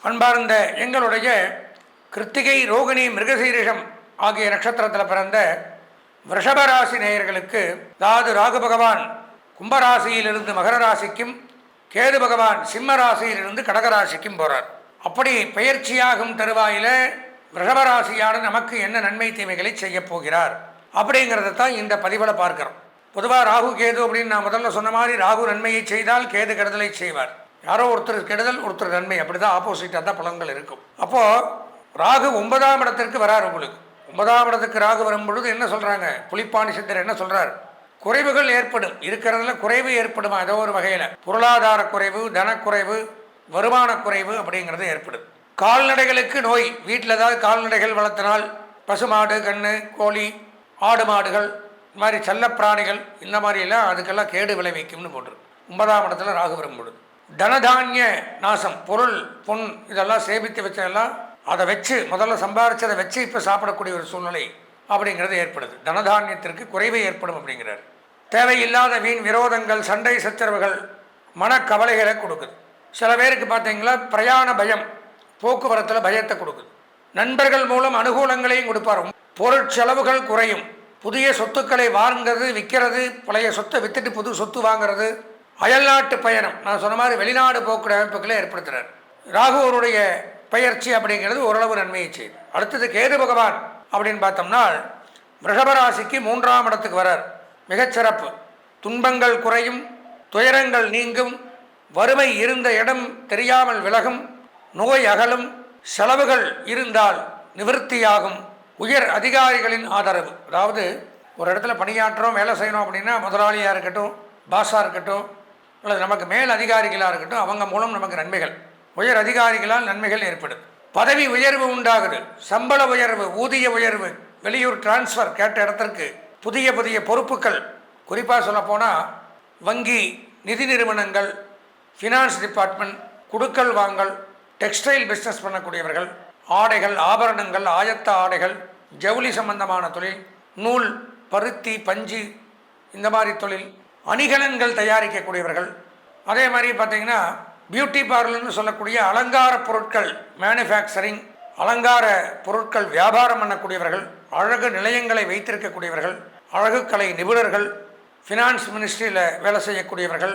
அன்பார்ந்த எங்களுடைய கிருத்திகை, ரோகிணி, மிருகசீரிஷம் ஆகிய நட்சத்திரத்தில் பிறந்த ரிஷபராசி நேயர்களுக்கு, அதாவது ராகு பகவான் கும்பராசியிலிருந்து மகர ராசிக்கும், கேது பகவான் சிம்ம ராசியிலிருந்து கடகராசிக்கும் போகிறார். அப்படி பயிற்சியாகும் தருவாயில ரிஷபராசியான நமக்கு என்ன நன்மை தீமைகளை செய்ய போகிறார் அப்படிங்கிறத தான் இந்த பதிவில் பார்க்கிறோம். பொதுவாக ராகு கேது அப்படின்னு நான் முதல்ல சொன்ன மாதிரி, ராகு நன்மையை செய்தால் கேது கெடுதலை செய்வார். யாரோ ஒருத்தர் கெடுதல், ஒருத்தர் நன்மை, அப்படி தான் ஆப்போசிட்டாக தான் பலன்கள் இருக்கும். அப்போது ராகு 9ஆம் இடத்திற்கு வரார். உங்களுக்கு 9ஆம் இடத்துக்கு ராகு வரும் பொழுது என்ன சொல்கிறாங்க, புலிப்பாணி சித்தர் என்ன சொல்கிறார், குறைவுகள் ஏற்படும், இருக்கிறதுல குறைவு ஏற்படுமா, ஏதோ ஒரு வகையில் பொருளாதார குறைவு, தனக்குறைவு, வருமான குறைவு அப்படிங்கிறது ஏற்படும். கால்நடைகளுக்கு நோய், வீட்டில் ஏதாவது கால்நடைகள் வளர்த்தினால், பசுமாடு, கன்று, கோழி, ஆடு மாடுகள், இந்த மாதிரி செல்லப்பிராணிகள், இந்த மாதிரியெல்லாம் அதுக்கெல்லாம் கேடு விளைவிக்கும்னு போட்டிருக்கு. 9ஆம் இடத்துல ராகு வரும் பொழுது தனதானிய நாசம், பொருள் பொன் இதெல்லாம் சேமித்து வச்சதெல்லாம் அதை வச்சு முதல்ல சம்பாரிச்சதை வச்சு இப்போ சாப்பிடக்கூடிய ஒரு சூழ்நிலை அப்படிங்கிறது ஏற்படுது. தனதானியத்திற்கு குறைவு ஏற்படும் அப்படிங்கிறார். தேவையில்லாத வீண் விரோதங்கள், சண்டை சச்சரவுகள், மனக்கவலைகளை கொடுக்குது. சில பேருக்கு பார்த்தீங்களா பிரயாண பயம், போக்குவரத்தில் பயத்தை கொடுக்குது. நண்பர்கள் மூலம் அனுகூலங்களையும் கொடுப்பார். பொருட்செலவுகள் குறையும். புதிய சொத்துக்களை வாங்கிறது, விற்கிறது, பழைய சொத்தை வித்துட்டு புது சொத்து வாங்கிறது, அயல்நாட்டு பயணம், நான் சொன்ன மாதிரி வெளிநாடு போக்குற அமைப்புகளை ஏற்படுத்துகிறார். ராகுவனுடைய பயிற்சி அப்படிங்கிறது ஓரளவு நன்மையை செய்யுது. அடுத்தது கேது பகவான் அப்படின்னு பார்த்தோம்னா ரிஷபராசிக்கு 3ஆம் இடத்துக்கு வரார். மிகச்சிறப்பு. துன்பங்கள் குறையும், துயரங்கள் நீங்கும், வறுமை இருந்த இடம் தெரியாமல் விலகும், நோய் அகலும், செலவுகள் இருந்தால் நிவர்த்தியாகும், உயர் அதிகாரிகளின் ஆதரவு. அதாவது ஒரு இடத்துல பணியாற்றுறோம், வேலை செய்யணும் அப்படின்னா முதலாளியாக இருக்கட்டும், பாஸாக இருக்கட்டும், அல்லது நமக்கு மேல் அதிகாரிகளாக இருக்கட்டும், அவங்க மூலம் நமக்கு நன்மைகள், உயர் அதிகாரிகளால் நன்மைகள் ஏற்படுது. பதவி உயர்வு உண்டாகுது, சம்பள உயர்வு, ஊதிய உயர்வு, வெளியூர் டிரான்ஸ்ஃபர், கேட்ட இடத்திற்கு புதிய புதிய பொறுப்புகள். குறிப்பாக சொல்லப்போனால் வங்கி, நிதி நிறுவனங்கள், ஃபினான்ஸ் டிபார்ட்மெண்ட், குடுக்கல் வாங்கல், டெக்ஸ்டைல் பிஸ்னஸ் பண்ணக்கூடியவர்கள், ஆடைகள், ஆபரணங்கள், ஆயத்த ஆடைகள், ஜவுளி சம்பந்தமான தொழில், நூல், பருத்தி, பஞ்சு, இந்த மாதிரி தொழில், அணிகலன்கள் தயாரிக்கக்கூடியவர்கள், அதே மாதிரி பார்த்திங்கன்னா பியூட்டி பார்லர்னு சொல்லக்கூடிய அலங்கார பொருட்கள் மேனுஃபேக்சரிங், அலங்கார பொருட்கள் வியாபாரம் பண்ணக்கூடியவர்கள், அழகு நிலையங்களை வைத்திருக்கக்கூடியவர்கள், அழகு கலை நிபுணர்கள், ஃபினான்ஸ் மினிஸ்ட்ரியில் வேலை செய்யக்கூடியவர்கள்,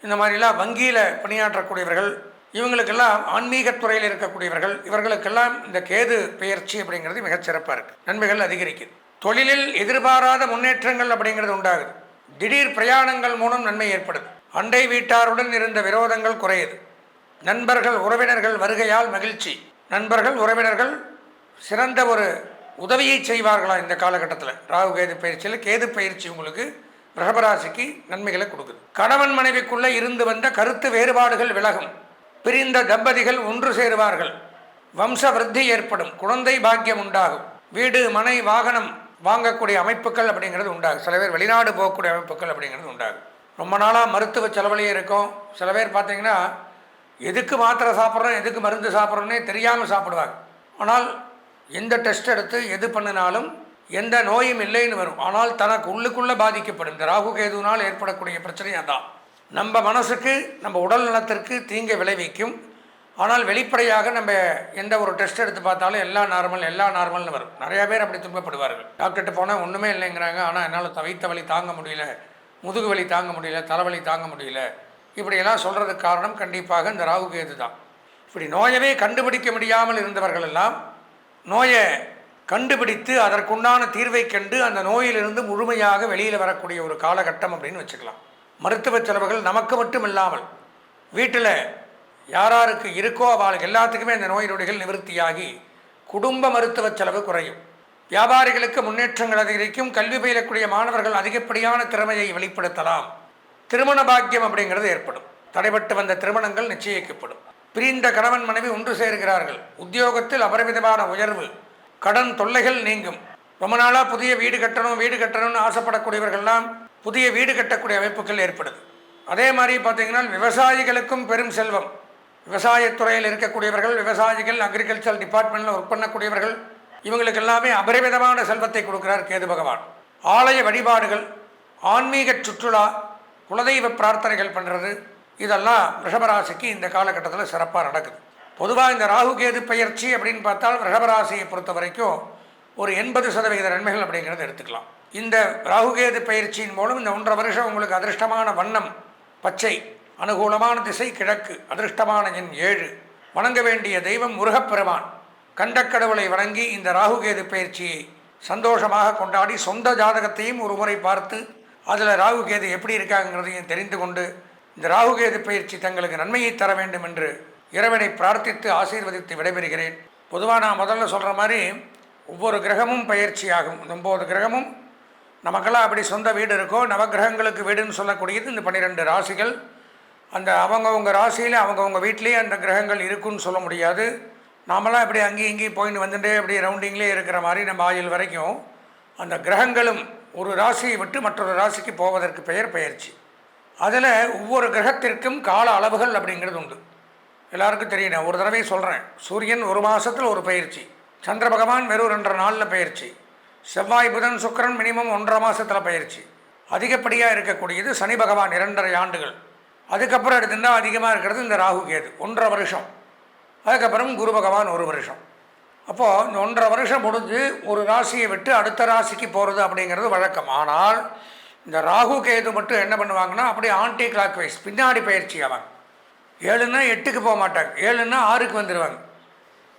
இந்த மாதிரிலாம் வங்கியில் பணியாற்றக்கூடியவர்கள், இவங்களுக்கெல்லாம் ஆன்மீகத்துறையில் இருக்கக்கூடியவர்கள், இவர்களுக்கெல்லாம் இந்த கேது பெயர்ச்சி அப்படிங்கிறது மிகச்சிறப்பாக இருக்குது. நன்மைகள் அதிகரிக்குது. தொழிலில் எதிர்பாராத முன்னேற்றங்கள் அப்படிங்கிறது உண்டாகுது. திடீர் பிரயாணங்கள் மூலம் நன்மை ஏற்படுது. அண்டை வீட்டாருடன் இருந்த விரோதங்கள் குறையுது. நண்பர்கள் உறவினர்கள் வருகையால் மகிழ்ச்சி. நண்பர்கள் உறவினர்கள் சிறந்த ஒரு உதவியை செய்வார்களா இந்த காலகட்டத்தில். ராகு கேது பயிற்சியில் கேது பயிற்சி உங்களுக்கு ரிஷபராசிக்கு நன்மைகளை கொடுக்குது. கணவன் மனைவிக்குள்ளே இருந்து வந்த கருத்து வேறுபாடுகள் விலகும். பிரிந்த தம்பதிகள் ஒன்று சேருவார்கள். வம்ச விருத்தி ஏற்படும். குழந்தை பாக்கியம் உண்டாகும். வீடு, மனை, வாகனம் வாங்கக்கூடிய அமைப்புகள் அப்படிங்கிறது உண்டாகும். சில பேர் வெளிநாடு போகக்கூடிய அமைப்புகள் அப்படிங்கிறது உண்டாகும். ரொம்ப நாளாக மருத்துவ செலவுலேயே இருக்கும். சில பேர் பார்த்திங்கன்னா எதுக்கு மாத்திரை சாப்பிட்றோம், எதுக்கு மருந்து சாப்பிட்றோன்னே தெரியாமல் சாப்பிடுவாங்க. ஆனால் எந்த டெஸ்ட் எடுத்து எது பண்ணினாலும் எந்த நோயும் இல்லைன்னு வரும். ஆனால் தனக்கு உள்ளுக்குள்ளே பாதிக்கப்படும். இந்த ராகு கேதுனால் ஏற்படக்கூடிய பிரச்சனை அதான். நம்ம மனசுக்கு, நம்ம உடல் நலத்திற்கு தீங்கை விளைவிக்கும். ஆனால் வெளிப்படையாக நம்ம எந்த ஒரு டெஸ்ட் எடுத்து பார்த்தாலும் எல்லாம் நார்மல்னு வரும். நிறையா பேர் அப்படி துன்பப்படுவார்கள். டாக்டர்கிட்ட போனால் ஒன்றுமே இல்லைங்கிறாங்க. ஆனால் என்னால் வைத்த வலி தாங்க முடியல, முதுகு வலி தாங்க முடியல, தலைவலி தாங்க முடியல, இப்படியெல்லாம் சொல்கிறதுக்கு காரணம் கண்டிப்பாக இந்த ராகு கேது தான். இப்படி நோயவே கண்டுபிடிக்க முடியாமல் இருந்தவர்கள் எல்லாம் நோயை கண்டுபிடித்து அதற்குண்டான தீர்வை கண்டு அந்த நோயிலிருந்து முழுமையாக வெளியில் வரக்கூடிய ஒரு காலகட்டம் அப்படின்னு வச்சுக்கலாம். மருத்துவ செலவுகள் நமக்கு மட்டும் இல்லாமல் வீட்டில் யாராருக்கு இருக்கோ அவளுக்கு எல்லாத்துக்குமே இந்த நோய் நொடிகள் நிவர்த்தியாகி குடும்ப மருத்துவ செலவு குறையும். வியாபாரிகளுக்கு முன்னேற்றங்கள் அதிகரிக்கும். கல்வி பயிலக்கூடிய மாணவர்கள் அதிகப்படியான திறமையை வெளிப்படுத்தலாம். திருமண பாக்கியம் அப்படிங்கிறது ஏற்படும். தடைபட்டு வந்த திருமணங்கள் நிச்சயிக்கப்படும். பிரிந்த கணவன் மனைவி ஒன்று சேர்கிறார்கள். உத்தியோகத்தில் அபரிமிதமான உயர்வு. கடன் தொல்லைகள் நீங்கும். ரொம்ப நாளாக புதிய வீடு கட்டணும்னு ஆசைப்படக்கூடியவர்கள்லாம் புதிய வீடு கட்டக்கூடிய அமைப்புகள் ஏற்படுது. அதே மாதிரி பார்த்திங்கன்னா விவசாயிகளுக்கும் பெரும் செல்வம். விவசாயத்துறையில் இருக்கக்கூடியவர்கள், விவசாயிகள், அக்ரிகல்ச்சர் டிபார்ட்மெண்ட்டில் ஒர்க் பண்ணக்கூடியவர்கள், இவங்களுக்கு எல்லாமே அபரிமிதமான செல்வத்தை கொடுக்குறார் கேது பகவான். ஆலய வழிபாடுகள், ஆன்மீக சுற்றுலா, குலதெய்வ பிரார்த்தனைகள் பண்ணுறது, இதெல்லாம் ரிஷபராசிக்கு இந்த காலகட்டத்தில் சிறப்பாக நடக்குது. பொதுவாக இந்த ராகு கேது பெயர்ச்சி அப்படின்னு பார்த்தால் ரிஷபராசியை பொறுத்த வரைக்கும் ஒரு 80% நன்மைகள் அப்படிங்கிறத எடுத்துக்கலாம். இந்த ராகு கேது பயிற்சியின் மூலம் இந்த 1.5 வருஷம் உங்களுக்கு அதிர்ஷ்டமான வண்ணம் பச்சை, அனுகூலமான திசை கிழக்கு, அதிர்ஷ்டமான எண் 7, வணங்க வேண்டிய தெய்வம் முருகப்பெருமான், கண்டக்கடவுளை வணங்கி இந்த ராகுகேது பயிற்சியை சந்தோஷமாக கொண்டாடி சொந்த ஜாதகத்தையும் ஒரு முறை பார்த்து அதில் ராகுகேது எப்படி இருக்காங்கிறதையும் தெரிந்து கொண்டு இந்த ராகுகேது பயிற்சி தங்களுக்கு நன்மையை தர வேண்டும் என்று இறைவனை பிரார்த்தித்து ஆசீர்வதித்து விடைபெறுகிறேன். பொதுவாக நான் முதல்ல சொல்கிற மாதிரி ஒவ்வொரு கிரகமும் பயிற்சியாகும். 9 கிரகமும் நமக்கெல்லாம் அப்படி சொந்த வீடு இருக்கோ, நவகிரகங்களுக்கு வீடுன்னு சொல்லக்கூடியது இந்த 12 ராசிகள். அந்த அவங்கவுங்க ராசியில் அவங்கவுங்க வீட்லேயே அந்த கிரகங்கள் இருக்குன்னு சொல்ல முடியாது. நாமெல்லாம் இப்படி அங்கேயும் இங்கேயும் போயிட்டு வந்துட்டே அப்படி ரவுண்டிங்லேயே இருக்கிற மாதிரி நம்ம ஆயுள் வரைக்கும் அந்த கிரகங்களும் ஒரு ராசியை விட்டு மற்றொரு ராசிக்கு போவதற்கு பெயர் பயிற்சி. அதில் ஒவ்வொரு கிரகத்திற்கும் கால அளவுகள் அப்படிங்கிறது உண்டு. எல்லாருக்கும் தெரியும். நான் ஒரு தடவை சொல்கிறேன். சூரியன் ஒரு மாதத்தில் ஒரு பயிற்சி, சந்திர பகவான் வெறும் 2 நாளில் பயிற்சி, செவ்வாய் புதன் சுக்கிரன் மினிமம் 1.5 மாதத்தில் பயிற்சி, அதிகப்படியாக இருக்கக்கூடியது சனி பகவான் 2.5 ஆண்டுகள், அதுக்கப்புறம் எடுத்துட்டால் அதிகமாக இருக்கிறது இந்த ராகு கேது 1.5 வருஷம், அதுக்கப்புறம் குரு பகவான் 1 வருஷம். அப்போது இந்த 1.5 வருஷம் முடிஞ்சு ஒரு ராசியை விட்டு அடுத்த ராசிக்கு போகிறது அப்படிங்கிறது வழக்கம். ஆனால் இந்த ராகு கேது மட்டும் என்ன பண்ணுவாங்கன்னா அப்படியே ஆன்டி கிளாக் வைஸ் பின்னாடி பயிற்சி ஆவாங்க. 7ன்னா 8க்கு போக மாட்டாங்க, 7ன்னா 6க்கு வந்துடுவாங்க.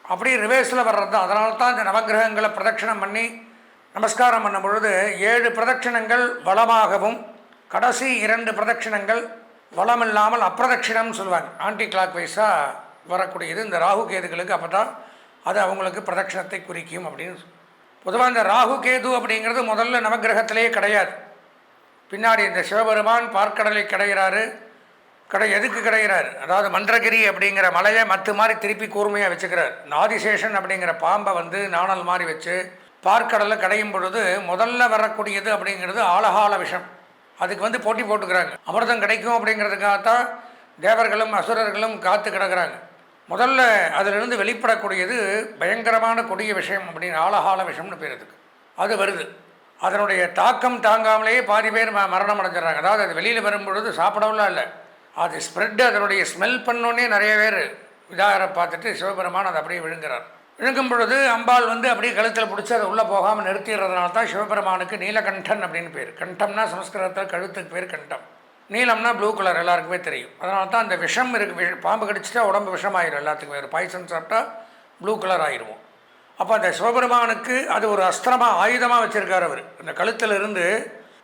அப்படியே ரிவேர்ஸில் வர்றது தான். அதனால தான் இந்த நவகிரகங்களை பிரதட்சணம் பண்ணி நமஸ்காரம் பண்ணும் பொழுது 7 பிரதட்சணங்கள் வளமாகவும் கடைசி 2 பிரதட்சணங்கள் வளமில்லாமல் அப்பிரதட்சிணம்னு சொல்லுவாங்க. ஆன்டி கிளாக் வைஸாக வரக்கூடியது இந்த ராகு கேதுகளுக்கு. அப்போ தான் அது அவங்களுக்கு பிரதட்சணத்தை குறிக்கும் அப்படின்னு. பொதுவாக இந்த ராகு கேது அப்படிங்கிறது முதல்ல நவகிரகத்திலேயே கிடையாது. பின்னாடி இந்த சிவபெருமான் பார்க்கடலை கிடைகிறாரு. எதுக்கு கிடைகிறார்? அதாவது மந்திரகிரி அப்படிங்கிற மலையை மற்ற மாதிரி திருப்பி கூர்மையாக வச்சுக்கிறார். ஆதிசேஷன் அப்படிங்கிற பாம்பை வந்து நாணல் மாதிரி வச்சு பார்க்கடலில் கடையும் பொழுது முதல்ல வரக்கூடியது அப்படிங்கிறது ஆலகால விஷம். அதுக்கு வந்து போட்டி போட்டுக்கிறாங்க. அமிர்தம் கிடைக்கும் அப்படிங்கிறதுக்காகத்தான் தேவர்களும் அசுரர்களும் காத்து கிடக்கிறாங்க. முதல்ல அதிலிருந்து வெளிப்படக்கூடியது பயங்கரமான கொடிய விஷயம் அப்படின்னு ஆலகால விஷம்னு பேர். அது வருது. அதனுடைய தாக்கம் தாங்காமலேயே பாதி பேர் மரணம் அடைஞ்சிடறாங்க. அதாவது அது வெளியில் வரும்பொழுது சாப்பிடவும் இல்லை, அது ஸ்ப்ரெட்டு அதனுடைய ஸ்மெல் பண்ணோன்னே நிறைய பேர் இதாக பார்த்துட்டு சிவபெருமான் அதை அப்படியே விழுங்குறார். விழுங்கும் பொழுது அம்பாள் வந்து அப்படியே கழுத்தில் பிடிச்சி அதை உள்ளே போகாமல் நிறுத்திடுறதுனால தான் சிவபெருமானுக்கு நீலகண்டன் அப்படின்னு பேர். கண்டம்னா சமஸ்கிருதத்தில் கழுத்துக்கு பேர் கண்டம், நீலம்னா ப்ளூ கலர் எல்லாருக்குமே தெரியும். அதனால தான் அந்த விஷம் இருக்குது. பாம்பு கடிச்சிட்டா உடம்பு விஷமாயிடும் எல்லாத்துக்குமே. ஒரு பாய்சன் சாப்பிட்டா ப்ளூ கலர் ஆயிடுவோம். அப்போ அந்த சிவபெருமானுக்கு அது ஒரு அஸ்திரமாக ஆயுதமாக வச்சுருக்கார் அவர். அந்த கழுத்தில் இருந்து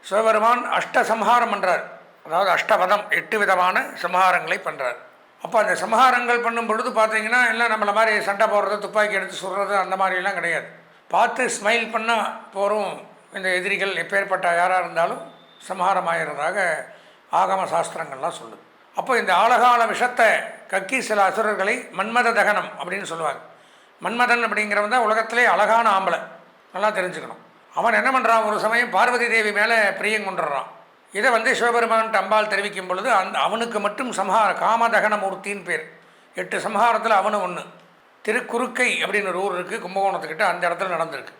சிவபெருமான் அஷ்டசம்ஹாரம் பண்ணுறார். அதாவது அஷ்டவதம் 8 விதமான சம்ஹாரங்களை பண்ணுறார். அப்போ அந்த சம்ஹாரங்கள் பண்ணும் பொழுது பார்த்தீங்கன்னா எல்லாம் நம்மளை மாதிரி சண்டை போடுறது, துப்பாக்கி எடுத்து சுடுறது அந்த மாதிரிலாம் கிடையாது. பார்த்து ஸ்மைல் பண்ணால் போகிறோம். இந்த எதிரிகள் எப்பேற்பட்ட யாராக இருந்தாலும் சம்ஹாரம் ஆகிறதாக ஆகம சாஸ்திரங்கள்லாம் சொல்லுது. அப்போ இந்த ஆலகால விஷத்தை கக்கி சில அசுரர்களை மன்மத தகனம் அப்படின்னு சொல்லுவாங்க. மன்மதன் அப்படிங்கிறவன் தான் உலகத்திலே அழகான ஆம்பளை, நல்லா தெரிஞ்சுக்கணும். அவன் என்ன பண்ணுறான், ஒரு சமயம் பார்வதி தேவி மேலே பிரியம் கொண்டுடுறான். இதை வந்து சிவபெருமான்ட்டு அம்பாள் தெரிவிக்கும் பொழுது அவனுக்கு மட்டும் சம்ஹார காமதகன மூர்த்தின்னு பேர். 8 சம்ஹாரத்தில் அவனு ஒன்று. திருக்குறுக்கை அப்படின்னு ஒரு ஊர் இருக்குது கும்பகோணத்துக்கிட்ட, அந்த இடத்துல நடந்திருக்கு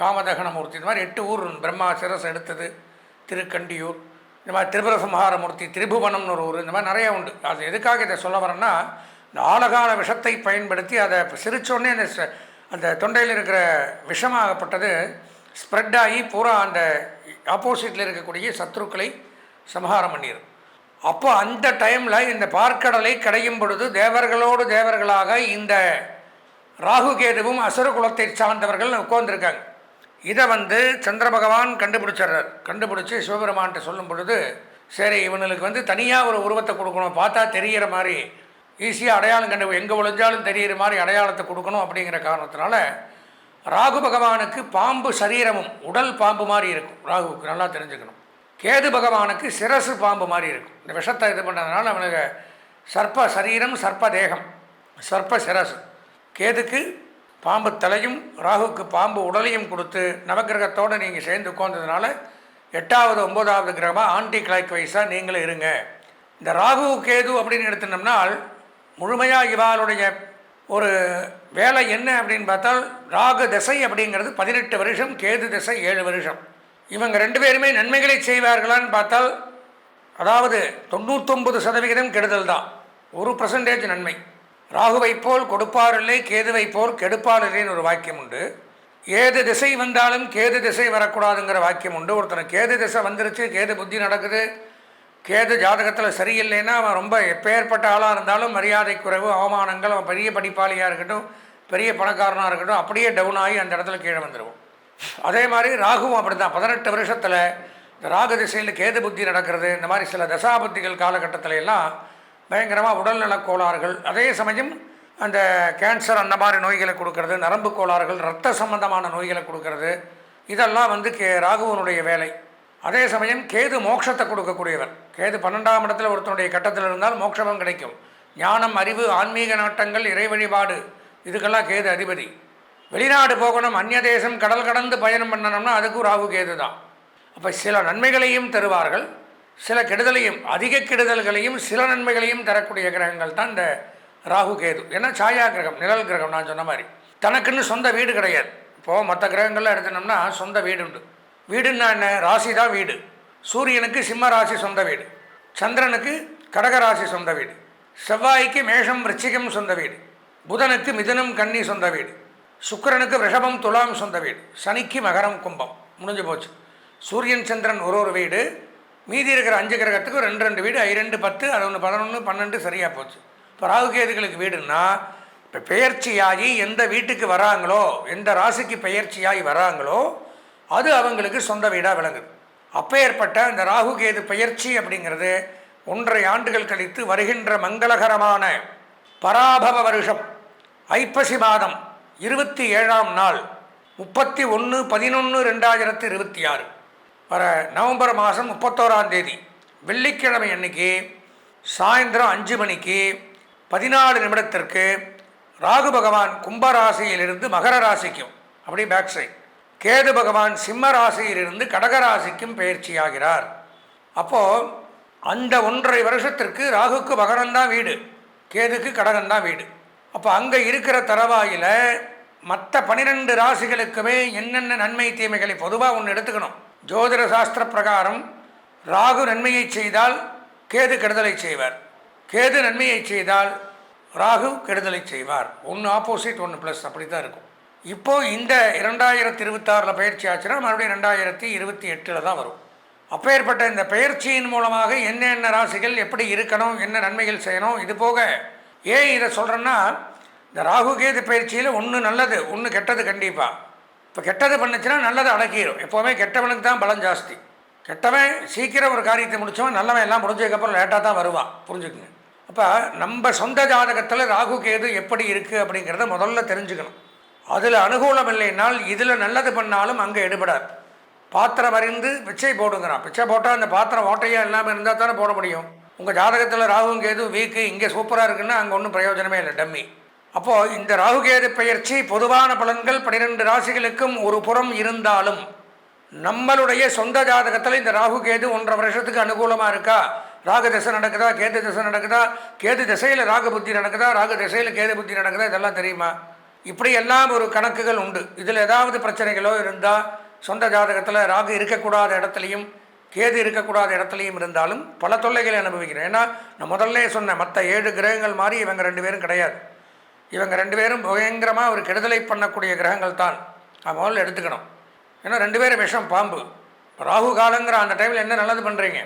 காமதகன மூர்த்தி. இந்த மாதிரி 8 ஊர், பிரம்மா சிரஸ் எடுத்தது திருக்கண்டியூர், இந்த மாதிரி திரிபுர சம்ஹார மூர்த்தி திரிபுவனம்னு ஒரு ஊர், இந்த மாதிரி நிறையா உண்டு. அது எதுக்காக இதை சொல்ல வரேன்னா, இந்த ஆலகால விஷத்தை பயன்படுத்தி அதை சிரித்தோடனே அந்த தொண்டையில் இருக்கிற விஷமாகப்பட்டது ஸ்ப்ரெட் ஆகி பூரா அந்த ஆப்போசிட்டில் இருக்கக்கூடிய சத்ருக்களை சம்ஹாரம் பண்ணிடும். அப்போ அந்த டைமில் இந்த பார்க்கடலை கடையும் பொழுது தேவர்களோடு தேவர்களாக இந்த ராகு கேதுவும் அசுர குலத்தை சார்ந்தவர்கள் உட்கார்ந்துருக்காங்க. இதை வந்து சந்திர பகவான் கண்டுபிடிச்சிட்றார். கண்டுபிடிச்சி சிவபெருமான்கிட்ட சொல்லும் பொழுது, சரி இவனுக்கு வந்து தனியாக ஒரு உருவத்தை கொடுக்கணும், பார்த்தா தெரிகிற மாதிரி ஈஸியாக அடையாளம் எங்கே ஒழிஞ்சாலும் தெரிகிற மாதிரி அடையாளத்தை கொடுக்கணும் அப்படிங்கிற காரணத்தினால ராகு பகவானுக்கு பாம்பு சரீரமும் உடல் பாம்பு மாதிரி இருக்கும். ராகுவுக்கு நல்லா தெரிஞ்சுக்கணும். கேது பகவானுக்கு சிரசு பாம்பு மாதிரி இருக்கும். இந்த விஷத்தை இது பண்ணுறதுனால அவனுக்கு சர்ப்ப சரீரம், சர்ப்ப தேகம், சர்ப்ப சிரசு. கேதுக்கு பாம்பு தலையும் ராகுவுக்கு பாம்பு உடலையும் கொடுத்து நவகிரகத்தோடு நீங்கள் சேர்ந்து உட்கார்ந்ததுனால 8வது 9வது கிரகமாக ஆன்டி கிளாக் வைஸாக நீங்களும் இருங்க. இந்த ராகு கேது அப்படின்னு எடுத்துனோம்னால் முழுமையாக இவாளுடைய ஒரு வேலை என்ன அப்படின்னு பார்த்தால், ராகு திசை அப்படிங்கிறது 18 வருஷம், கேது திசை 7 வருஷம். இவங்க 2 பேருமே நன்மைகளை செய்வார்களான்னு பார்த்தால், அதாவது 99% கெடுதல் தான், 1% நன்மை. ராகுவைப் போல் கொடுப்பார் இல்லை, கேதுவைப் போல் கெடுப்பார் இல்லைன்னு ஒரு வாக்கியம் உண்டு. ஏது திசை வந்தாலும் கேது திசை வரக்கூடாதுங்கிற வாக்கியம் உண்டு. ஒருத்தனை கேது திசை வந்துருச்சு, கேது புத்தி நடக்குது, கேது ஜாதகத்தில் சரியில்லைன்னா அவன் ரொம்ப எப்பேற்பட்ட ஆளாக இருந்தாலும் மரியாதை குறைவு, அவமானங்கள், அவன் பெரிய படிப்பாளியாக இருக்கட்டும், பெரிய பணக்காரனாக இருக்கட்டும், அப்படியே டவுன் ஆகி அந்த இடத்துல கீழே வந்துடுவோம். அதே மாதிரி ராகுவும் அப்படி தான். 18 வருஷத்தில் இந்த ராகு திசையில் கேது புத்தி நடக்கிறது, இந்த மாதிரி சில தசாபுத்திகள் காலகட்டத்தில் எல்லாம் பயங்கரமாக உடல்நலக் கோளாறுகள், அதே சமயம் அந்த கேன்சர் அந்த மாதிரி நோய்களை கொடுக்கறது, நரம்பு கோளாறுகள், இரத்த சம்பந்தமான நோய்களை கொடுக்கறது, இதெல்லாம் வந்து ராகுவனுடைய வேலை. அதே சமயம் கேது மோட்சத்தை கொடுக்கக்கூடியவர். கேது 12ஆம் இடத்துல ஒருத்தனுடைய கட்டத்தில் இருந்தால் மோட்சமும் கிடைக்கும். ஞானம், அறிவு, ஆன்மீக நாட்டங்கள், இறை வழிபாடு, இதுக்கெல்லாம் கேது அதிபதி. வெளிநாடு போகணும், அந்நிய தேசம் கடல் கடந்து பயணம் பண்ணணும்னா அதுக்கும் ராகு கேது தான். அப்போ சில நன்மைகளையும் தருவார்கள், சில கெடுதலையும், அதிக கெடுதல்களையும் சில நன்மைகளையும் தரக்கூடிய கிரகங்கள் தான் இந்த ராகு கேது. ஏன்னா சாயா கிரகம், நிழல் கிரகம். நான் சொன்ன மாதிரி தனக்குன்னு சொந்த வீடு கிடையாது. இப்போது மற்ற கிரகங்கள்லாம் எடுத்தோம்னா சொந்த வீடு உண்டு. வீடுன்னா என்ன? ராசி தான் வீடு. சூரியனுக்கு சிம்ம ராசி சொந்த வீடு, சந்திரனுக்கு கடகராசி சொந்த வீடு, செவ்வாய்க்கு மேஷம் விருச்சிகம் சொந்த வீடு, புதனுக்கு மிதுனம் கன்னி சொந்த வீடு, சுக்கிரனுக்கு ரிஷபம் துலாம் சொந்த வீடு, சனிக்கு மகரம் கும்பம். முடிஞ்சு போச்சு. சூரியன் சந்திரன் ஒரு வீடு, மீதி இருக்கிற 5 கிரகத்துக்கு 2 வீடு, 2 10, 11 11 12 சரியாக போச்சு. இப்போ ராகுகேதுகளுக்கு வீடுன்னா இப்போ பெயர்ச்சியாகி எந்த வீட்டுக்கு வராங்களோ, எந்த ராசிக்கு பெயர்ச்சியாகி வராங்களோ அது அவங்களுக்கு சொந்த வீடாக விளங்குது. அப்பேற்பட்ட இந்த ராகுகேது பெயர்ச்சி அப்படிங்கிறது 1.5 ஆண்டுகள் கழித்து வருகின்ற மங்களகரமான பராபவ வருஷம் ஐப்பசி மாதம் 27ஆம் நாள் 31/11/2026 வர நவம்பர் மாதம் 31ஆம் தேதி வெள்ளிக்கிழமை அன்னைக்கு சாயந்தரம் 5 மணிக்கு 14 நிமிடத்திற்கு ராகு பகவான் கும்பராசியிலிருந்து மகர ராசிக்கும், அப்படி பேக் சைட், கேது பகவான் சிம்ம ராசியிலிருந்து கடகராசிக்கும் பயிற்சியாகிறார். அப்போது அந்த 1.5 வருஷத்திற்கு ராகுக்கு மகரம்தான் வீடு, கேதுக்கு கடகம்தான் வீடு. அப்போ அங்கே இருக்கிற தரவாயில் மற்ற 12 ராசிகளுக்குமே என்னென்ன நன்மை தீமைகளை பொதுவாக ஒன்று எடுத்துக்கணும். ஜோதிட சாஸ்திர பிரகாரம் ராகு நன்மையை செய்தால் கேது கெடுதலை செய்வார், கேது நன்மையை செய்தால் ராகு கெடுதலை செய்வார். ஒன்று ஆப்போசிட், ஒன்று ப்ளஸ், அப்படி தான் இருக்கும். இப்போது இந்த 2026 பயிற்சி ஆச்சுன்னா மறுபடியும் 2028 தான் வரும். அப்பேற்பட்ட இந்த பயிற்சியின் மூலமாக என்னென்ன ராசிகள் எப்படி இருக்கணும், என்ன நன்மைகள் செய்யணும். இது போக ஏன் இதை சொல்கிறேன்னா, இந்த ராகு கேது பயிற்சியில் ஒன்று நல்லது, ஒன்று கெட்டது. கண்டிப்பாக இப்போ கெட்டது பண்ணுச்சுன்னா நல்லதை அடக்கிடும். எப்போவுமே கெட்டவனுக்கு தான் பலம் ஜாஸ்தி. கெட்டவன் சீக்கிரம் ஒரு காரியத்தை முடித்தவன், நல்லவன் எல்லாம் முடிஞ்சதுக்கப்புறம் லேட்டாக தான் வருவான். புரிஞ்சுக்குங்க. அப்போ நம்ம சொந்த ஜாதகத்தில் ராகு கேது எப்படி இருக்குது அப்படிங்கிறத முதல்ல தெரிஞ்சுக்கணும். அதில் அனுகூலம் இல்லைனால் இதில் நல்லது பண்ணாலும் அங்கே எடுபடாது. பாத்திரம் அறிந்து பிச்சை போடுங்கிறான். பிச்சை போட்டால் அந்த பாத்திரம் ஓட்டையாக இல்லாமல் இருந்தால் தானே போட முடியும். உங்கள் ஜாதகத்தில் ராகு கேது வீக்கு, இங்கே சூப்பராக இருக்குன்னா அங்கே ஒன்றும் பிரயோஜனமே இல்லை, டம்மி. அப்போது இந்த ராகுகேது பெயர்ச்சி பொதுவான பலன்கள் 12 ராசிகளுக்கும் ஒரு புறம் இருந்தாலும் நம்மளுடைய சொந்த ஜாதகத்தில் இந்த ராகுகேது 1.5 வருஷத்துக்கு அனுகூலமாக இருக்கா, ராகு திசை நடக்குதா, கேது திசை நடக்குதா, கேது திசையில் ராகு புத்தி நடக்குதா, ராகு திசையில் கேது புத்தி நடக்குதா, இதெல்லாம் தெரியுமா? இப்படி எல்லாம் ஒரு கணக்குகள் உண்டு. இதில் ஏதாவது பிரச்சனைகளோ இருந்தால் சொந்த ஜாதகத்தில் ராகு இருக்கக்கூடாத இடத்துலையும் கேது இருக்கக்கூடாத இடத்துலையும் இருந்தாலும் பல தொல்லைகளை அனுபவிக்கிறேன். ஏன்னா நான் முதல்ல சொன்ன மற்ற 7 கிரகங்கள் மாதிரி இவங்க 2 பேரும் கிடையாது. இவங்க 2 பேரும் பயங்கரமாக ஒரு கெடுதலை பண்ணக்கூடிய கிரகங்கள் தான். நான் முதல்ல எடுத்துக்கணும். ஏன்னா 2 பேரும் விஷம், பாம்பு. ராகு காலங்கிற அந்த டைமில் என்ன நல்லது பண்ணுறீங்க?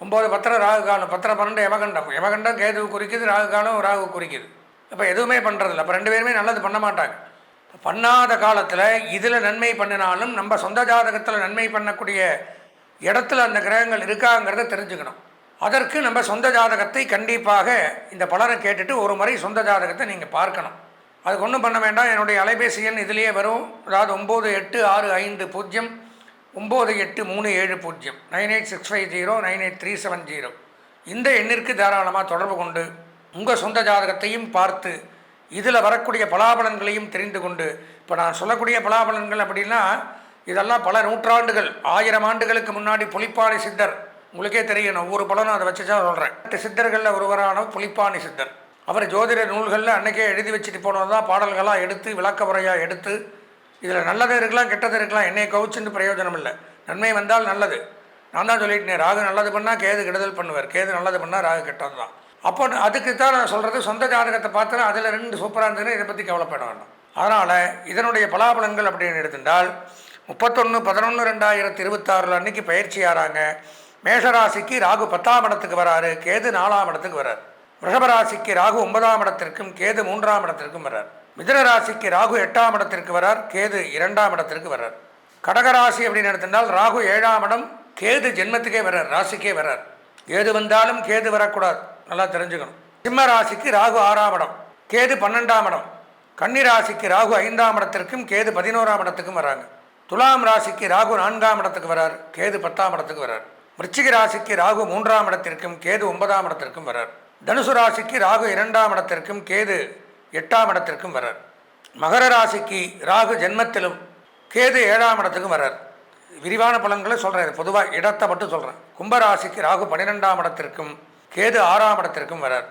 9 10 ராகு காலம், 10 12 யமகண்டம். யமகண்டம் கேது குறிக்குது, ராகு காலம் ராகு குறிக்குது. அப்போ எதுவுமே பண்ணுறதில்ல. அப்போ 2 பேருமே நல்லது பண்ண மாட்டாங்க. பண்ணாத காலத்தில் இதில் நன்மை பண்ணினாலும் நம்ம சொந்த ஜாதகத்தில் நன்மை பண்ணக்கூடிய இடத்துல அந்த கிரகங்கள் இருக்காங்கிறத தெரிஞ்சுக்கணும். அதற்கு நம்ம சொந்த ஜாதகத்தை கண்டிப்பாக இந்த பலரை கேட்டுட்டு ஒரு முறை சொந்த ஜாதகத்தை நீங்கள் பார்க்கணும். அதுக்கு ஒன்றும் பண்ண வேண்டாம். என்னுடைய அலைபேசி எண் இதிலேயே வரும். அதாவது 9865 9837 98650 98370 இந்த எண்ணிற்கு தாராளமாக தொடர்பு கொண்டு உங்கள் சொந்த ஜாதகத்தையும் பார்த்து இதில் வரக்கூடிய பலாபலன்களையும் தெரிந்து கொண்டு, இப்போ நான் சொல்லக்கூடிய பலாபலன்கள் அப்படின்னா இதெல்லாம் பல நூற்றாண்டுகள் 1000 ஆண்டுகளுக்கு முன்னாடி புலிப்பாணி சித்தர், உங்களுக்கே தெரியணும், ஒவ்வொரு பலனும் அதை வச்சு தான் சொல்கிறேன். 8 சித்தர்களில் ஒருவரான புலிப்பாணி சித்தர், அவர் ஜோதிட நூல்களில் அன்றைக்கே எழுதி வச்சுட்டு போனது தான் பாடல்களாக எடுத்து விளக்க முறையாக எடுத்து, இதில் நல்லது இருக்கலாம் கெட்டது இருக்கலாம், என்னை கவுச்சுன்னு பிரயோஜனம் இல்லை. நன்மை வந்தால் நல்லது. நான் தான் சொல்லிட்டேன், ராகு நல்லது பண்ணால் கேது கெடுதல் பண்ணுவார், கேது நல்லது பண்ணால் ராகு கெட்டது தான். அப்போ அதுக்கு தான் நான் சொல்கிறது, சொந்த ஜாதகத்தை பார்த்தா அதில் 2 சூப்பராக இருந்ததுன்னா இதை பற்றி கவலைப்பட வேண்டாம். அதனால் இதனுடைய பலாபலங்கள் அப்படின்னு எடுத்துட்டால் 31/11/2026 அன்னைக்கு பயிற்சி ஆகிறாங்க. மேஷராசிக்கு ராகு 10ஆம் இடத்துக்கு வராரு, கேது 4ஆம் இடத்துக்கு வரார். ரிஷபராசிக்கு ராகு 9ஆம் இடத்திற்கும் கேது 3ஆம் இடத்திற்கும் வரார். மிதுன ராசிக்கு ராகு 8ஆம் இடத்திற்கு வரார், கேது 2ஆம் இடத்திற்கு வரார். கடகராசி அப்படின்னு எடுத்துட்டால் ராகு 7ஆம் இடம், கேது ஜென்மத்துக்கே வரார், ராசிக்கே வரார். கேது வந்தாலும் கேது வரக்கூடாது, நல்லா தெரிஞ்சுக்கணும். சிம்ம ராசிக்கு ராகு 6ஆம் இடம், கேது 12ஆம் இடம். கன்னி ராசிக்கு ராகு 5ஆம் இடத்திற்கும் கேது 11ஆம் இடத்துக்கும் வராங்க. துலாம் ராசிக்கு ராகு 4ஆம் இடத்துக்கு வரார், கேது 10ஆம் இடத்துக்கு வரார். விருச்சிக ராசிக்கு ராகு 3ஆம் இடத்திற்கும் கேது 9ஆம் இடத்திற்கும் வரார். தனுசு ராசிக்கு ராகு 2ஆம் இடத்திற்கும் கேது 8ஆம் இடத்திற்கும் வரார். மகர ராசிக்கு ராகு ஜென்மத்திலும் கேது 7ஆம் இடத்துக்கும் வரார். விரிவான பலன்களை சொல்கிறேன், பொதுவாக இடத்தை மட்டும் சொல்கிறேன். கும்பராசிக்கு ராகு 12ஆம் இடத்திற்கும் கேது 6ஆம் இடத்திற்கும் வரார்.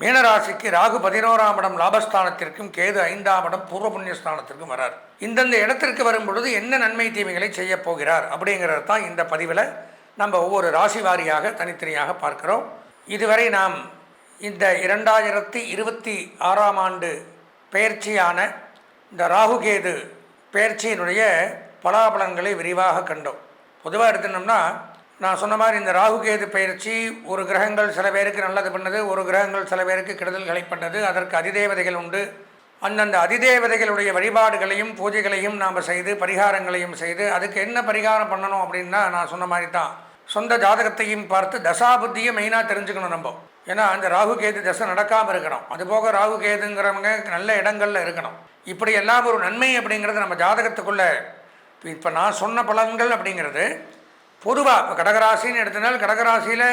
மீனராசிக்கு ராகு 11ஆம் இடம் லாபஸ்தானத்திற்கும் கேது 5ஆம் இடம் பூர்வ புண்ணியஸ்தானத்திற்கும் வரார். இந்தந்த இடத்திற்கு வரும் பொழுது என்ன நன்மை தீமைகளை செய்ய போகிறார் அப்படிங்கிறது தான் இந்த பதிவில் நம்ம ஒவ்வொரு ராசி வாரியாக தனித்தனியாக பார்க்கிறோம். இதுவரை நாம் இந்த 2026ஆம் ஆண்டு பெயர்ச்சியான இந்த ராகுகேது பெயர்ச்சியினுடைய பலாபலன்களை விரிவாக கண்டோம். பொதுவாக எடுத்துனோம்னா நான் சொன்ன மாதிரி இந்த ராகுகேது பயிற்சி ஒரு கிரகங்கள் சில பேருக்கு நல்லது பண்ணது, ஒரு கிரகங்கள் சில பேருக்கு கெடுதல்களை பண்ணது. அதற்கு அதிதேவதைகள் உண்டு. அந்தந்த அதிதேவதைகளுடைய வழிபாடுகளையும் பூஜைகளையும் நாம் செய்து பரிகாரங்களையும் செய்து, அதுக்கு என்ன பரிகாரம் பண்ணணும் அப்படின்னா நான் சொன்ன மாதிரி தான் சொந்த ஜாதகத்தையும் பார்த்து தசாபுத்தியும் மெயினாக தெரிஞ்சுக்கணும் நம்ம. ஏன்னா அந்த ராகுகேது தசை நடக்காமல் இருக்கணும். அதுபோக ராகுகேதுங்கிறவங்க நல்ல இடங்களில் இருக்கணும். இப்படி எல்லாம் ஒரு நன்மை அப்படிங்கிறது நம்ம ஜாதகத்துக்குள்ளே. இப்போ நான் சொன்ன பலன்கள் அப்படிங்கிறது பொதுவாக இப்போ கடகராசின்னு எடுத்தனால் கடகராசியில்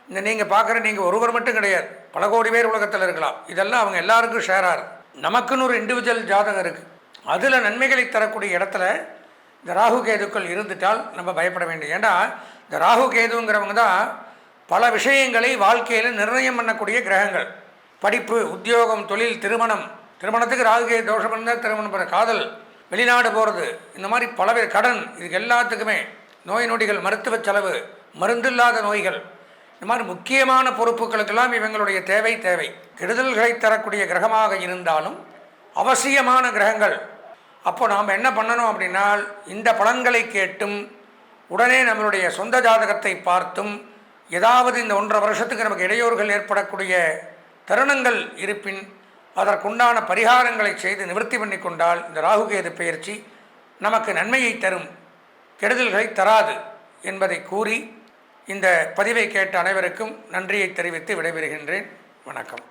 இந்த நீங்கள் பார்க்குற நீங்கள் ஒருவர் மட்டும் கிடையாது, பல கோடி பேர் உலகத்தில் இருக்கலாம். இதெல்லாம் அவங்க எல்லாருக்கும் ஷேராக இருக்குது. நமக்குன்னு ஒரு இண்டிவிஜுவல் ஜாதகம் இருக்குது. அதில் நன்மைகளை தரக்கூடிய இடத்துல இந்த ராகுகேதுக்கள் இருந்துட்டால் நம்ம பயப்பட வேண்டும். ஏன்னா இந்த ராகுகேதுங்கிறவங்க தான் பல விஷயங்களை வாழ்க்கையில் நிர்ணயம் பண்ணக்கூடிய கிரகங்கள். படிப்பு, உத்தியோகம், தொழில், திருமணத்துக்கு ராகுகேது தோஷம் இருந்தால் திருமணம் பண்ண, காதல், வெளிநாடு போகிறது, இந்த மாதிரி பலவேறு கடன், இதுக்கு எல்லாத்துக்குமே நோய் நொடிகள், மருத்துவ செலவு, மருந்தில்லாத நோய்கள், இந்த மாதிரி முக்கியமான பொறுப்புகளுக்கெல்லாம் இவங்களுடைய தேவை. கெடுதல்களை தரக்கூடிய கிரகமாக இருந்தாலும் அவசியமான கிரகங்கள். அப்போ நாம் என்ன பண்ணணும் அப்படின்னா இந்த பலன்களை கேட்டும் உடனே நம்மளுடைய சொந்த ஜாதகத்தை பார்த்தும் ஏதாவது இந்த 1.5 வருஷத்துக்கு நமக்கு இடையூறுகள் ஏற்படக்கூடிய தருணங்கள் இருப்பின் அதற்குண்டான பரிகாரங்களை செய்து நிவர்த்தி பண்ணி கொண்டால் இந்த ராகுகேது பெயர்ச்சி நமக்கு நன்மையை தரும், கெடுதல்களை தராது என்பதை கூறி இந்த பதிவை கேட்ட அனைவருக்கும் நன்றியை தெரிவித்து விடைபெறுகின்றேன். வணக்கம்.